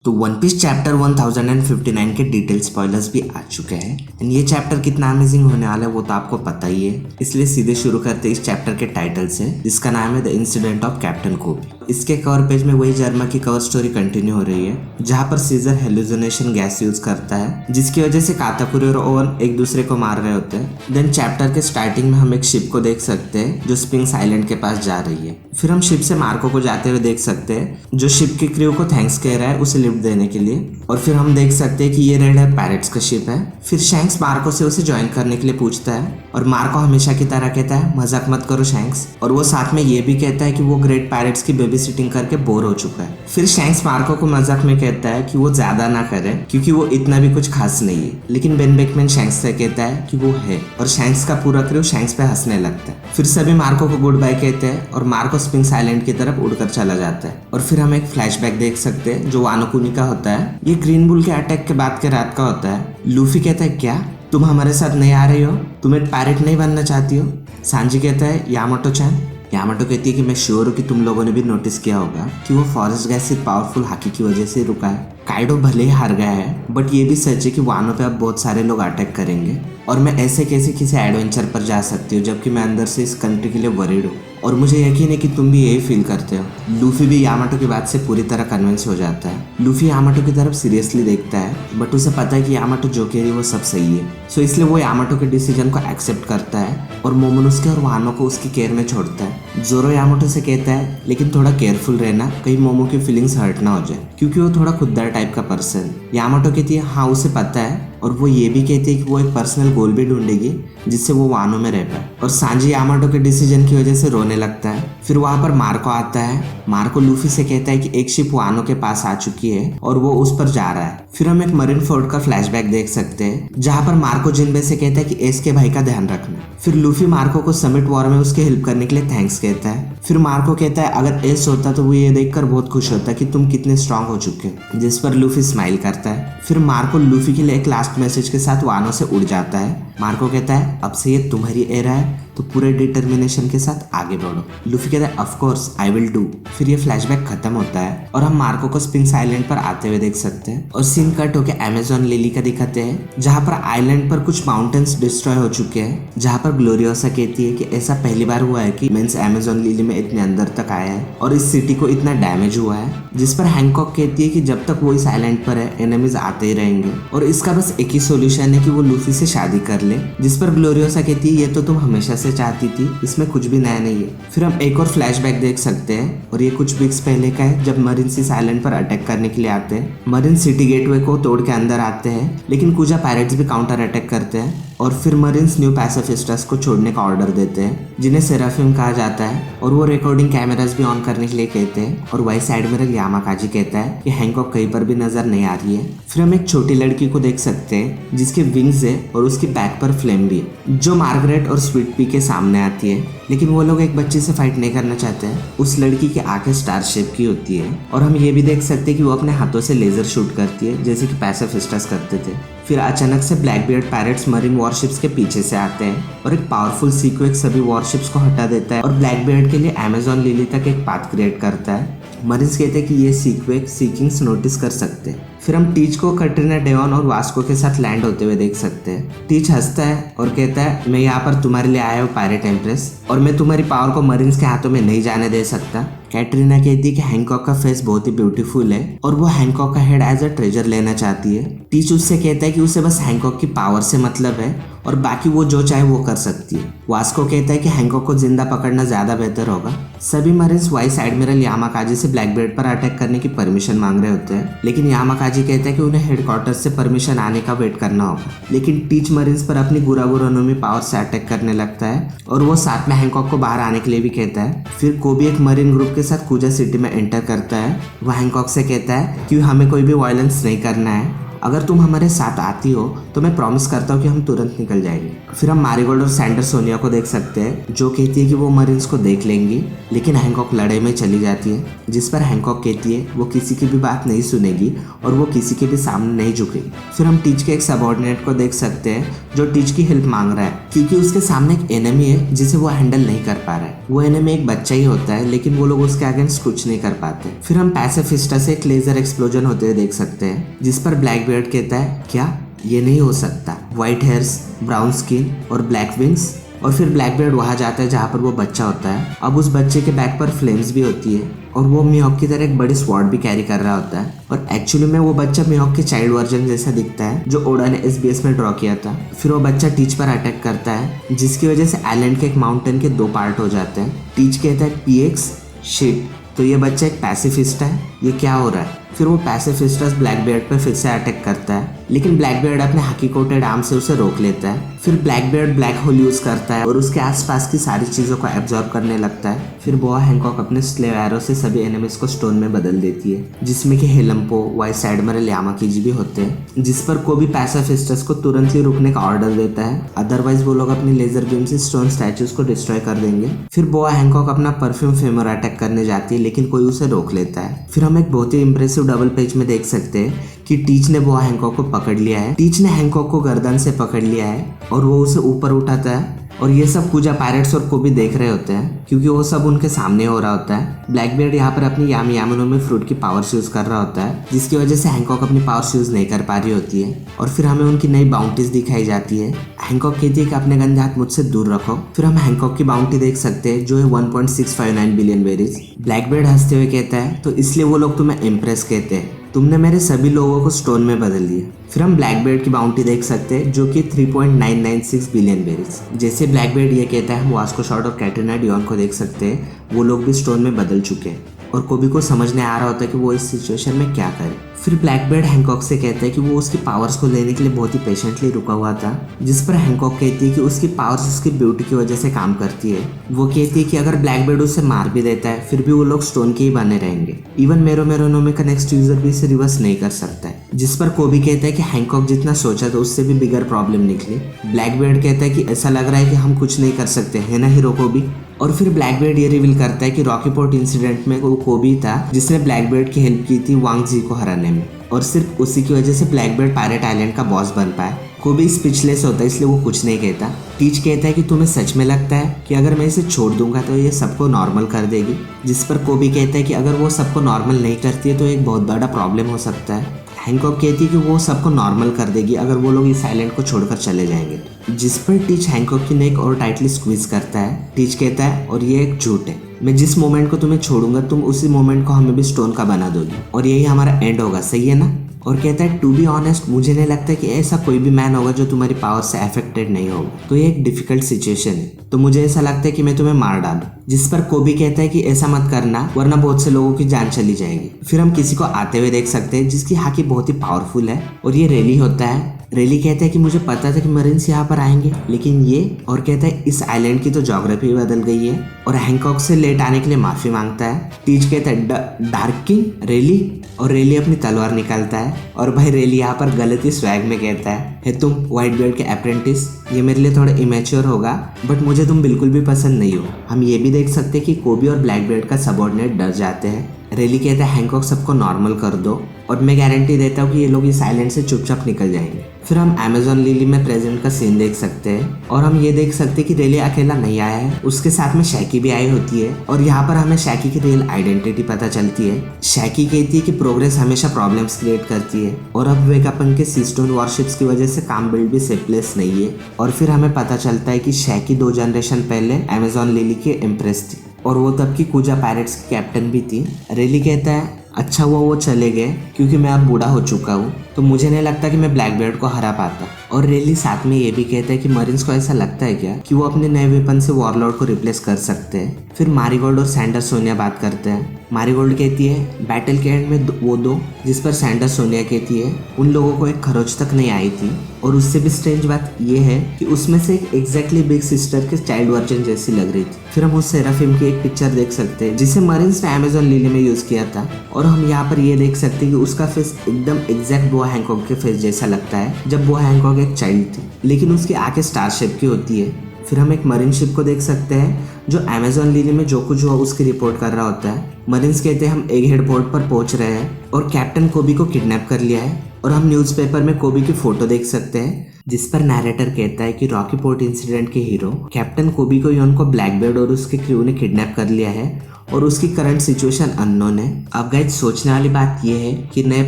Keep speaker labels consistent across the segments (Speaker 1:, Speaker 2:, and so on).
Speaker 1: तो one piece chapter 1059 के detail spoilers भी आ चुके हैं एंड ये चैप्टर कितना अमेजिंग होने वाला है वो तो आपको पता ही है। इसलिए सीधे शुरू करते हैं इस चैप्टर के टाइटल से, जिसका नाम है द इंसिडेंट ऑफ कैप्टन कोबी। इसके कवर पेज में वही जर्मा की कवर स्टोरी कंटिन्यू हो रही है, जहाँ पर सीजर हेलुसिनेशन गैस यूज करता है, जिसकी वजह से काताकुरी और ओवन एक दूसरे को मार रहे होते हैं। देन चैप्टर के स्टार्टिंग में हम एक शिप को देख सकते हैं जो स्पिंक्स आइलैंड के पास जा रही है। फिर हम शिप से मार्को को जाते हुए देख सकते हैं, जो शिप की क्रू को थैंक्स कह रहा है उसे लिफ्ट देने के लिए। और फिर हम देख सकते हैं कि ये रेड है पैरेट्स का शिप है। फिर शैंक्स मार्को से उसे ज्वाइन करने के लिए पूछता है और मार्को हमेशा की तरह कहता है मजाक मत करो शैंक्स, और वो साथ में ये भी कहता है कि वो ग्रेट पैरेट्स की बेबी सिटिंग करके बोर हो चुका है। फिर शैंक्स मार्को को मजाक में कहता है कि वो ज्यादा ना करे क्योंकि वो इतना भी कुछ खास नहीं है, लेकिन बेन बेकमैन शैंक्स से कहता है कि वो है, और शैंक्स का पूरा क्रू शैंक्स पे हंसने लगता है। फिर सभी मार्को को गुड बाय कहते हैं और मार्को स्पिंक्स आइलैंड की तरफ उड़कर चला जाता है। और फिर हम एक फ्लैशबैक देख सकते हैं जो वानो कुनी का होता है। ये ग्रीन बुल के अटैक के बाद के रात का होता है। लूफी कहता है क्या तुम हमारे साथ नहीं आ रही हो, तुम एक पैरेट नहीं बनना चाहती हो? सांजी कहता है यामाटो चान। यामाटो कहती है कि मैं श्योर हूँ कि तुम लोगों ने भी नोटिस किया होगा कि वो फॉरेस्ट गैस सिर्फ पावरफुल हाकी की वजह से रुका है। काइडो भले ही हार गया है, बट ये भी सच है कि वानो पे अब बहुत सारे लोग अटैक करेंगे और मैं ऐसे कैसे किसी एडवेंचर पर जा सकती हूँ जबकि मैं अंदर से इस कंट्री के लिए वरीड हूँ, और मुझे यकीन है कि तुम भी यही फील करते हो। लूफी भी यामाटो की बात से पूरी तरह कन्विंस हो जाता है। लूफी यामाटो की तरफ सीरियसली देखता है, बट उसे पता है कि यामाटो जो कह रही है वो सब सही है, सो इसलिए वो यामाटो के डिसीजन को एक्सेप्ट करता है और मोमोनोसुके और वानो को उसकी केयर में छोड़ता है। जोरो यामाटो से कहता है लेकिन थोड़ा केयरफुल रहना, कहीं मोमो की फीलिंग्स हर्ट ना हो जाए, क्योंकि वो थोड़ा खुददार टाइप का पर्सन। यामाटो कहती है हाँ उसे पता है, और वो ये भी कहती है कि वो एक पर्सनल गोल भी ढूंढेगी जिससे वो वानो में रह पाए। और सांजी यामाटो के डिसीजन की वजह से रोने लगता है। फिर वहां पर मार्को आता है। मार्को लूफी से कहता है कि एक शिप वानो के पास आ चुकी है और वो उस पर जा रहा है। फिर हम एक मरीन फोर्ट का फ्लैशबैक देख सकते हैं, जहां पर मार्को जिनबे से कहता है कि एस के भाई का ध्यान रखना। फिर लूफी मार्को को समिट वॉर में उसके हेल्प करने के लिए थैंक्स कहता है। फिर मार्को कहता है अगर एस होता तो वो ये देखकर बहुत खुश होता कि तुम कितने स्ट्रांग हो चुके हो, जिस पर लूफी स्माइल करता है। फिर मार्को लूफी के लिए एक लास्ट मैसेज के साथ वानो से उड़ जाता है। मार्को कहता है अब से ये तुम्हारी एरा है तो पूरे डिटर्मिनेशन के साथ आगे बढ़ो। लूफी कहता है of course I will do. फिर ये फ्लैशबैक खत्म होता है और हम मार्को को स्पिंक्स आइलैंड पर आते हुए देख सकते हैं, और सीन कट होकर अमेज़न लिली का दिखाते हैं, जहाँ पर आइलैंड पर कुछ माउंटेन्स डिस्ट्रॉय हो चुके हैं, जहाँ पर ग्लोरियोसा कहती है कि ऐसा पहली बार हुआ है कि मेंस अमेज़न लिली में इतने अंदर तक आया है और इस सिटी को इतना डैमेज हुआ है। जिस पर हैंकॉक कहती है कि जब तक वो इस आइलैंड पर है एनिमीज आते ही रहेंगे और इसका बस एक ही सोल्यूशन है कि वो लूफी से शादी कर ले। जिस पर ग्लोरियोसा कहती है ये तो तुम हमेशा से चाहती थी, इसमें कुछ भी नया नहीं है। फिर हम एक और फ्लैशबैक देख सकते हैं, और ये कुछ वीक्स पहले का है, जब मरीन्स इस आइलैंड पर अटैक करने के लिए आते हैं। मरीन सिटी गेटवे को तोड़ के अंदर आते हैं, लेकिन कुजा पैरेट्स भी काउंटर अटैक करते हैं, और फिर मरीन्स न्यू पैसिफिस्टस को छोड़ने का ऑर्डर देते हैं, जिन्हें सेराफिम कहा जाता है, और वो रिकॉर्डिंग कैमरास भी ऑन करने के लिए कहते हैं। और वाइस एडमिरल यामाकाजी कहता है कि हैंकॉक कहीं पर भी नजर नहीं आ रही है। फिर हम एक छोटी लड़की को देख सकते हैं जिसके विंग्स है और उसकी बैक पर फ्लेम भी है, जो मार्गरेट और स्वीट पी के सामने आती है, लेकिन वो लोग एक बच्चे से फाइट नहीं करना चाहते हैं। उस लड़की की आंखें स्टार शेप की होती है, और हम ये भी देख सकते हैं कि वो अपने हाथों से लेजर शूट करती है जैसे कि पैसिफिस्टस करते थे। फिर अचानक से black beard parrots marine warships के पीछे से आते हैं और एक पावरफुल सीक्वेक सभी वॉरशिप्स को हटा देता है और ब्लैक बियर्ड के लिए अमेज़न लिली तक एक पाथ क्रिएट करता है। मरीन्स कहते हैं कि ये सीक्वेक सीकिंग्स नोटिस कर सकते हैं। फिर हम टीच को कटरीना डेवन और वास्को के साथ लैंड होते हुए देख सकते हैं। टीच हंसता है और कहता है मैं यहाँ पर तुम्हारे लिए आया हूँ पायरेट एम्प्रेस, और मैं तुम्हारी पावर को मरीन्स के हाथों में नहीं जाने दे सकता। कैटरीना कहती है कि हैंकॉक का फेस बहुत ही ब्यूटीफुल है और वो हैंकॉक का हेड एज अ ट्रेजर लेना चाहती है। टीच उससे कहता है कि उसे बस हैंकॉक की पावर से मतलब है और बाकी वो जो चाहे वो कर सकती है। वास्को कहता है कि हैंकॉक को जिंदा पकड़ना ज्यादा बेहतर होगा। सभी मरीन्स वाइस एडमिरल यामाकाजी से ब्लैकबेर्ड पर अटैक करने की परमिशन मांग रहे होते हैं, लेकिन यामाकाजी कहता है कि उन्हें हेडक्वार्टर से परमिशन आने का वेट करना होगा। लेकिन टीच मरीन्स पर अपनी गुरागुरानोमी पावर से अटैक करने लगता है और वो साथ में हैंकॉक को बाहर आने के लिए भी कहता है। फिर कोबी एक मरीन ग्रुप के साथ कुजा सिटी में एंटर करता है। वह हैंकॉक से कहता है कि हमें कोई भी वायलेंस नहीं करना है अगर तुम हमारे साथ आती हो तो मैं प्रॉमिस करता हूँ कि हम तुरंत निकल जाएंगे। फिर हम मैरीगोल्ड और सैंडर सोनिया को देख सकते हैं जो कहती है कि वो मरीन्स को देख लेंगी, लेकिन हैंकॉक लड़ाई में चली जाती है, जिस पर हैंकॉक कहती है वो किसी की भी बात नहीं सुनेगी और वो किसी के भी सामने नहीं झुकेगी। फिर हम टीच के एक सबऑर्डिनेट को देख सकते हैं जो टीच की हेल्प मांग रहा है क्योंकि उसके सामने एक एनिमी है जिसे वो हैंडल नहीं कर पा रहा है। वो एनिमी एक बच्चा ही होता है, लेकिन वो लोग उसके अगेंस्ट कुछ नहीं कर पाते। फिर हम पैसिफिस्टा से एक लेजर एक्सप्लोजन होते हुए देख सकते हैं जिस पर ब्लैकबीयर्ड कहता है क्या ये नहीं हो सकता, व्हाइट हेयर्स, ब्राउन स्किन और ब्लैक विंग्स। और फिर ब्लैकबीयर्ड वहां जाता है जहाँ पर वो बच्चा होता है। अब उस बच्चे के बैक पर फ्लेम्स भी होती है और वो मिहॉक की तरह एक बड़ी स्वॉर्ड भी कैरी कर रहा होता है और एक्चुअली में वो बच्चा मिहॉक के चाइल्ड वर्जन जैसा दिखता है जो ओडा ने SBS में ड्रॉ किया था। फिर वो बच्चा टीच पर अटैक करता है जिसकी वजह से आइलैंड के एक माउंटेन के 2 पार्ट हो जाते हैं। टीच कहता है PX शिट, तो ये बच्चा एक पैसिफिस्ट है, ये क्या हो रहा है। फिर वो पैसिफिस्टस ब्लैकबीयर्ड पर फिर से अटैक करता है, लेकिन ब्लैकबीयर्ड अपने हाकी कोटेड आर्म से उसे रोक लेता है। फिर ब्लैकबीयर्ड ब्लैक होल यूज करता है और उसके आसपास की सारी चीजों को एब्जॉर्ब करने लगता है। फिर बोआ हैंकॉक अपने स्लेव एरो से सभी एनिमीज को स्टोन में बदल देती है, जिसमें कि हेलम्पो, वाइस एडमिरल यामाकीजी भी होते हैं, जिस पर कोबी पैसिफिस्टस को तुरंत ही रुकने का ऑर्डर देता है, अदरवाइज वो लोग अपनी लेजर बीम से स्टोन स्टैचूज को डिस्ट्रॉय कर देंगे। फिर बोआ हैंकॉक अपना परफ्यूम फेमर अटैक करने जाती है, लेकिन कोई उसे रोक लेता है। फिर हम एक बहुत ही इंप्रेसिव डबल पेज में देख सकते हैं कि टीच ने बोआ हैंकॉक को पकड़ लिया है। टीच ने हैंकॉक को गर्दन से पकड़ लिया है और वो उसे ऊपर उठाता है और ये सब कुजा पायरेट्स और कोबी देख रहे होते हैं क्योंकि वो सब उनके सामने हो रहा होता है। ब्लैकबीयर्ड यहाँ पर अपनी यामी यामिनो में फ्रूट की पावर्स यूज कर रहा होता है, जिसकी वजह से हैंकॉक अपनी पावर्स यूज नहीं कर पा रही होती है। और फिर हमें उनकी नई बाउंटीज दिखाई जाती है। हैंकॉक कहती है कि अपने गंदे हाथ मुझसे दूर रखो। फिर हम हैंकॉक की बाउंटी देख सकते हैं जो है 1.659 बिलियन बेरीज। ब्लैकबीयर्ड हंसते हुए कहता है तो इसलिए वो लोग तुम्हें इम्प्रेस कहते हैं, तुमने मेरे सभी लोगों को स्टोन में बदल दिया। फिर हम ब्लैकबीयर्ड की बाउंटी देख सकते हैं जो कि 3.996 बिलियन बेरीज। जैसे ब्लैकबीयर्ड ये कहता है हम वास्को शॉट और कैटरीना डियोन को देख सकते हैं, वो लोग भी स्टोन में बदल चुके हैं और कोबी को समझने आ रहा होता है कि वो इस सिचुएशन में क्या करे। फिर ब्लैकबीयर्ड हैंकॉक से कहता है कि वो उसकी पावर्स को लेने के लिए बहुत ही पेशेंटली रुका हुआ था, जिस पर हैंकॉक कहती है कि उसकी पावर्स उसकी ब्यूटी की वजह से काम करती है। वो कहती है कि अगर ब्लैकबीयर्ड उसे मार भी देता है फिर भी वो लोग स्टोन के ही बने रहेंगे, इवन मेरोनोमी का नेक्स्ट यूजर भी इसे रिवर्स नहीं कर सकता है। जिस पर कोबी कहता है कि हैंकॉक जितना सोचा था उससे भी बिगर प्रॉब्लम निकली। ब्लैकबीयर्ड कहता है कि ऐसा लग रहा है कि हम कुछ नहीं कर सकते, है ना हीरो कोबी। और फिर ब्लैकबीयर्ड ये रिवील करता है कि रॉकी पोर्ट इंसिडेंट में वो कोबी था जिसने ब्लैकबीयर्ड की हेल्प की थी वांग जी को हराने में, और सिर्फ उसी की वजह से ब्लैकबीयर्ड पायरेट आइलैंड का बॉस बन पाया। कोबी स्पीचलेस होता है इसलिए वो कुछ नहीं कहता। टीच कहता है कि तुम्हें सच में लगता है कि अगर मैं इसे छोड़ दूंगा तो ये सबको नॉर्मल कर देगी। जिस पर कोबी कहता है कि अगर वो सबको नॉर्मल नहीं करती है तो एक बहुत बड़ा प्रॉब्लम हो सकता है। हैंकॉक कहती है कि वो सबको नॉर्मल कर देगी अगर वो लोग इस आइलैंड को छोड़कर चले जाएंगे। जिस पर टीच हैंकॉक की नेक और टाइटली स्क्वीज करता है। टीच कहता है और ये एक झूठ है, मैं जिस मोमेंट को तुम्हें छोड़ूंगा तुम उसी मोमेंट को हमें भी स्टोन का बना दोगी और यही हमारा एंड होगा, सही है ना। और कहता है टू बी ऑनेस्ट मुझे नहीं लगता कि ऐसा कोई भी मैन होगा जो तुम्हारी पावर से अफेक्टेड नहीं होगा, तो ये एक डिफिकल्ट सिचुएशन है, तो मुझे ऐसा लगता है कि मैं तुम्हें मार डालूं। जिस पर कोबी कहता है कि ऐसा मत करना वरना बहुत से लोगों की जान चली जाएगी। फिर हम किसी को आते हुए देख सकते हैं जिसकी हाकी बहुत ही पावरफुल है और ये रेली होता है। रेली कहता है कि मुझे पता था कि मरीन्स यहाँ पर आएंगे लेकिन ये, और कहता है इस आइलैंड की तो ज्योग्राफी बदल गई है, और हैंकॉक से लेट आने के लिए माफी मांगता है। टीच कहता है डार्क किंग रेली, और रेली अपनी तलवार निकालता है और भाई रेली यहाँ पर गलती स्वैग में कहता है तुम व्हाइट बियर्ड के अप्रेंटिस, ये मेरे लिए थोड़ा इमेच्योर होगा बट मुझे तुम बिल्कुल भी पसंद नहीं हो। हम ये भी देख सकते हैं कि कोबी और ब्लैकबीयर्ड का सबऑर्डिनेट डर जाते हैं। रेली कहता है हैंकॉक सबको नॉर्मल कर दो और मैं गारंटी देता हूँ कि ये लोग इस आइलैंड से चुपचाप निकल जाएंगे। फिर हम अमेजोन लिली में प्रेजेंट का सीन देख सकते हैं और हम ये देख सकते हैं कि रेली अकेला नहीं आया है, उसके साथ में शैकी भी आई होती है और यहाँ पर हमें शैकी की रियल आइडेंटिटी पता चलती है। शैकी कहती है कि प्रोग्रेस हमेशा प्रॉब्लम्स क्रिएट करती है और अब वेगापन के सीस्टोन वॉरशिप्स की वजह से काम बिल्ड भी सेफलेस नहीं है। और फिर हमें पता चलता है कि शैकी 2 जनरेशन पहले अमेजोन लिली की एम्प्रेस थी और वो तब की कुजा पायरेट्स की कैप्टन भी थी। रेली कहता है अच्छा हुआ वो चले गए क्योंकि मैं अब बूढ़ा हो चुका हूँ, तो मुझे नहीं लगता कि मैं ब्लैकबीयर्ड को हरा पाता। और रेली साथ में ये भी कहता है कि मरीन्स को ऐसा लगता है क्या कि वो अपने नए वेपन से वॉरलॉर्ड को रिप्लेस कर सकते हैं। फिर मैरीगोल्ड और सैंडर सोनिया बात करते हैं। मैरीगोल्ड कहती है बैटल के एंड में वो दो, जिस पर सैंडर सोनिया कहती है उन लोगों को एक खरोच तक नहीं आई थी, और उससे भी स्ट्रेंज बात ये है कि उसमें से एक एग्जैक्टली बिग सिस्टर के चाइल्ड वर्जन जैसी लग रही थी। फिर हम उस सेराफिम की एक पिक्चर देख सकते हैं जिसे मरीन्स ने अमेजोन लिली में यूज किया था, और हम यहाँ पर ये देख सकते हैं कि उसका फेस एकदम एग्जैक्ट बोआ हैंकॉक के फेस जैसा लगता है जब बोआ हैंकॉक एक चाइल्ड थी, लेकिन उसकी आंखें स्टार शेप की होती है। फिर हम एक मरीन शिप को देख सकते हैं जो अमेज़न लिली में जो कुछ हुआ उसकी रिपोर्ट कर रहा होता है। मरीन्स कहते हैं हम एग हेड पोर्ट पर पहुंच रहे हैं और कैप्टन कोबी को किडनैप कर लिया है। और हम न्यूज़पेपर में कोबी की फोटो देख सकते हैं जिस पर नैरेटर कहता है कि रॉकी पोर्ट इंसिडेंट के हीरो कैप्टन कोबी को योन को ब्लैकबेर्ड और उसके क्रू ने किडनैप कर लिया है और उसकी करंट सिचुएशन अननोन है। अब गाइस सोचने वाली बात यह है कि नए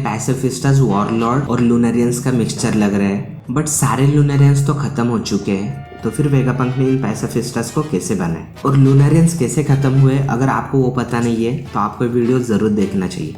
Speaker 1: पैसिफिस्टास वॉरलॉर्ड और लूनरियंस का मिक्सचर लग रहा है, बट सारे लूनरियंस तो खत्म हो चुके हैं। तो फिर वेगापंक ने इन पैसिफिस्टास को कैसे बनाए और लूनरियंस कैसे खत्म हुए, अगर आपको वो पता नहीं है तो आपको वीडियो जरूर देखना चाहिए।